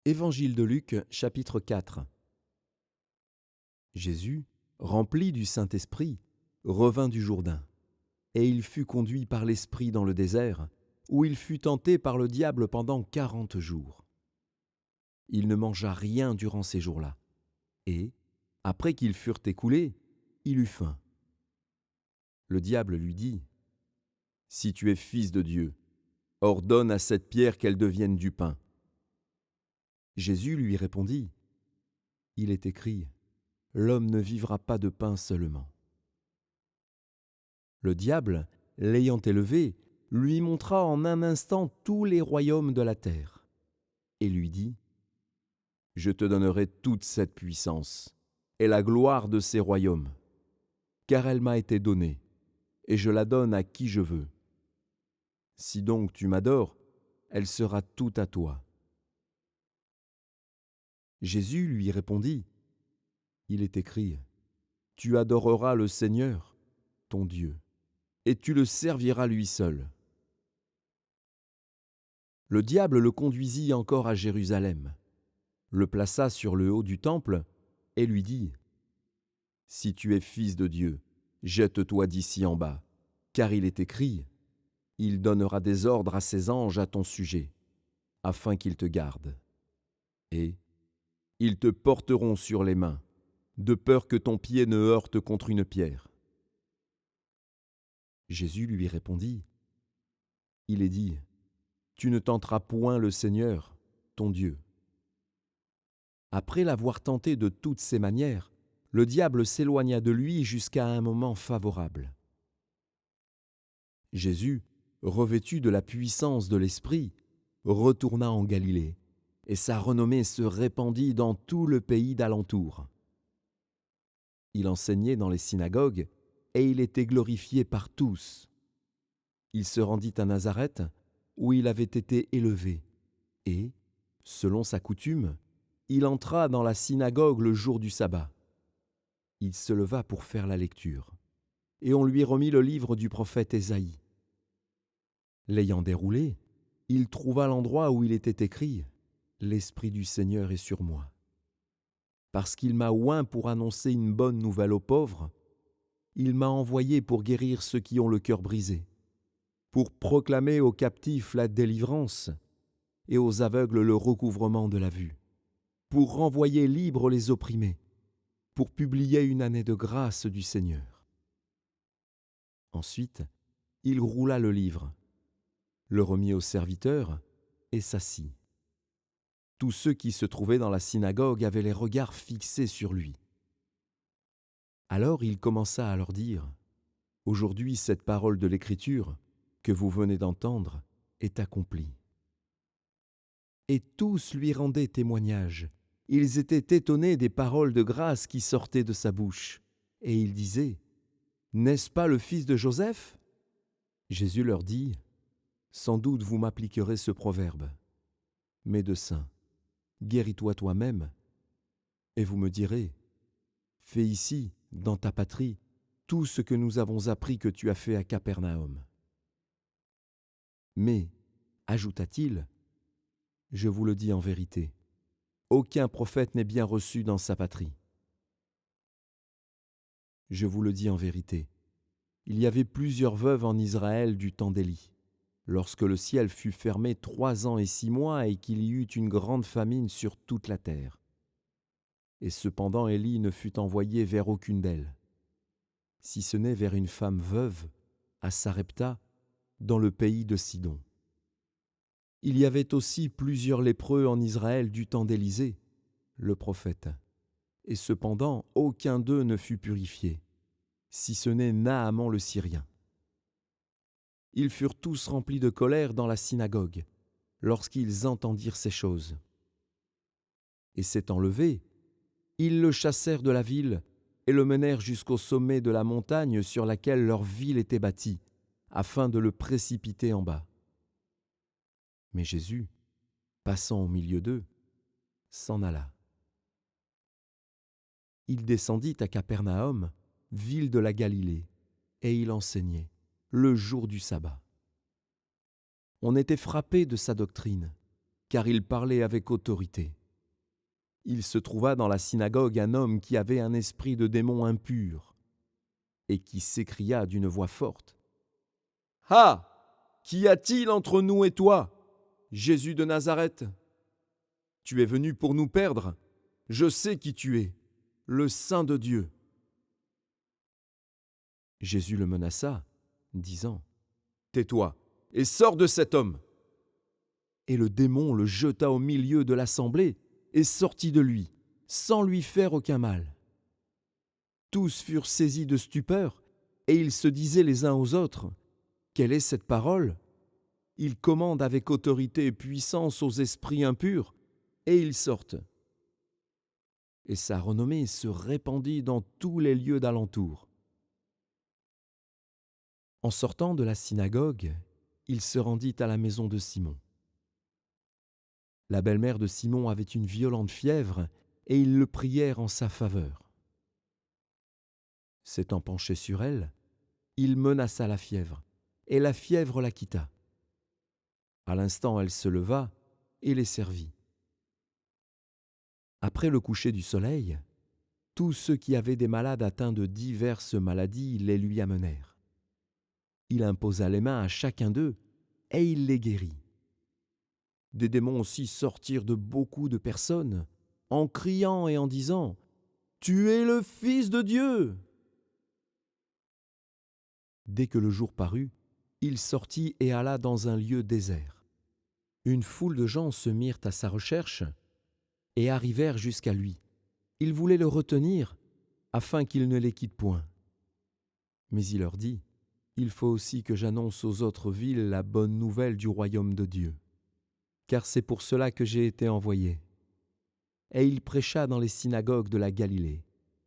Évangile de Luc, chapitre 4. Jésus, rempli du Saint-Esprit, revint du Jourdain, et il fut conduit par l'Esprit dans le désert, où il fut tenté par le diable pendant 40 jours. Il ne mangea rien durant ces jours-là, et, après qu'ils furent écoulés, il eut faim. Le diable lui dit, « Si tu es fils de Dieu, ordonne à cette pierre qu'elle devienne du pain. » Jésus lui répondit, « Il est écrit, l'homme ne vivra pas de pain seulement. » Le diable, l'ayant élevé, lui montra en un instant tous les royaumes de la terre, et lui dit, « Je te donnerai toute cette puissance et la gloire de ces royaumes, car elle m'a été donnée, et je la donne à qui je veux. Si donc tu m'adores, elle sera toute à toi. » Jésus lui répondit, « Il est écrit, tu adoreras le Seigneur, ton Dieu, et tu le serviras lui seul. » Le diable le conduisit encore à Jérusalem, le plaça sur le haut du temple et lui dit, « Si tu es fils de Dieu, jette-toi d'ici en bas, car il est écrit, il donnera des ordres à ses anges à ton sujet, afin qu'ils te gardent. Et ils te porteront sur les mains, de peur que ton pied ne heurte contre une pierre. » Jésus lui répondit, « Il est dit, tu ne tenteras point le Seigneur, ton Dieu. » Après l'avoir tenté de toutes ses manières, le diable s'éloigna de lui jusqu'à un moment favorable. Jésus, revêtu de la puissance de l'Esprit, retourna en Galilée, et sa renommée se répandit dans tout le pays d'alentour. Il enseignait dans les synagogues, et il était glorifié par tous. Il se rendit à Nazareth, où il avait été élevé, et, selon sa coutume, il entra dans la synagogue le jour du sabbat. Il se leva pour faire la lecture, et on lui remit le livre du prophète Ésaïe. L'ayant déroulé, il trouva l'endroit où il était écrit « L'Esprit du Seigneur est sur moi. Parce qu'il m'a oint pour annoncer une bonne nouvelle aux pauvres, il m'a envoyé pour guérir ceux qui ont le cœur brisé, pour proclamer aux captifs la délivrance et aux aveugles le recouvrement de la vue, pour renvoyer libres les opprimés, pour publier une année de grâce du Seigneur. » Ensuite, il roula le livre, le remit au serviteur et s'assit. Tous ceux qui se trouvaient dans la synagogue avaient les regards fixés sur lui. Alors il commença à leur dire, « Aujourd'hui, cette parole de l'Écriture que vous venez d'entendre est accomplie. » Et tous lui rendaient témoignage. Ils étaient étonnés des paroles de grâce qui sortaient de sa bouche. Et ils disaient, « N'est-ce pas le fils de Joseph ?» Jésus leur dit, « Sans doute vous m'appliquerez ce proverbe, Médecin, guéris-toi toi-même, et vous me direz, fais ici, dans ta patrie, tout ce que nous avons appris que tu as fait à Capernaum. Mais, ajouta-t-il, je vous le dis en vérité, aucun prophète n'est bien reçu dans sa patrie. Je vous le dis en vérité, il y avait plusieurs veuves en Israël du temps d'Élie, lorsque le ciel fut fermé 3 ans et 6 mois et qu'il y eut une grande famine sur toute la terre. Et cependant Élie ne fut envoyé vers aucune d'elles, si ce n'est vers une femme veuve, à Sarepta, dans le pays de Sidon. Il y avait aussi plusieurs lépreux en Israël du temps d'Élisée, le prophète, et cependant aucun d'eux ne fut purifié, si ce n'est Naaman le Syrien. Ils furent tous remplis de colère dans la synagogue, lorsqu'ils entendirent ces choses. Et s'étant levés, ils le chassèrent de la ville et le menèrent jusqu'au sommet de la montagne sur laquelle leur ville était bâtie, afin de le précipiter en bas. Mais Jésus, passant au milieu d'eux, s'en alla. Il descendit à Capernaum, ville de la Galilée, et il enseignait, le jour du sabbat. On était frappé de sa doctrine, car il parlait avec autorité. Il se trouva dans la synagogue un homme qui avait un esprit de démon impur, et qui s'écria d'une voix forte : « Ah ! Qu'y a-t-il entre nous et toi, Jésus de Nazareth ? Tu es venu pour nous perdre ? Je sais qui tu es, le Saint de Dieu. » Jésus le menaça, disant : « Tais-toi et sors de cet homme !» Et le démon le jeta au milieu de l'assemblée et sortit de lui, sans lui faire aucun mal. Tous furent saisis de stupeur, et ils se disaient les uns aux autres : « Quelle est cette parole ? Il commande avec autorité et puissance aux esprits impurs, et ils sortent. » Et sa renommée se répandit dans tous les lieux d'alentour. En sortant de la synagogue, il se rendit à la maison de Simon. La belle-mère de Simon avait une violente fièvre, et ils le prièrent en sa faveur. S'étant penché sur elle, il menaça la fièvre, et la fièvre la quitta. À l'instant, elle se leva et les servit. Après le coucher du soleil, tous ceux qui avaient des malades atteints de diverses maladies les lui amenèrent. Il imposa les mains à chacun d'eux, et il les guérit. Des démons aussi sortirent de beaucoup de personnes, en criant et en disant : « Tu es le Fils de Dieu !» Dès que le jour parut, il sortit et alla dans un lieu désert. Une foule de gens se mirent à sa recherche et arrivèrent jusqu'à lui. Ils voulaient le retenir afin qu'il ne les quitte point. Mais il leur dit : « Il faut aussi que j'annonce aux autres villes la bonne nouvelle du royaume de Dieu, car c'est pour cela que j'ai été envoyé. » Et il prêcha dans les synagogues de la Galilée,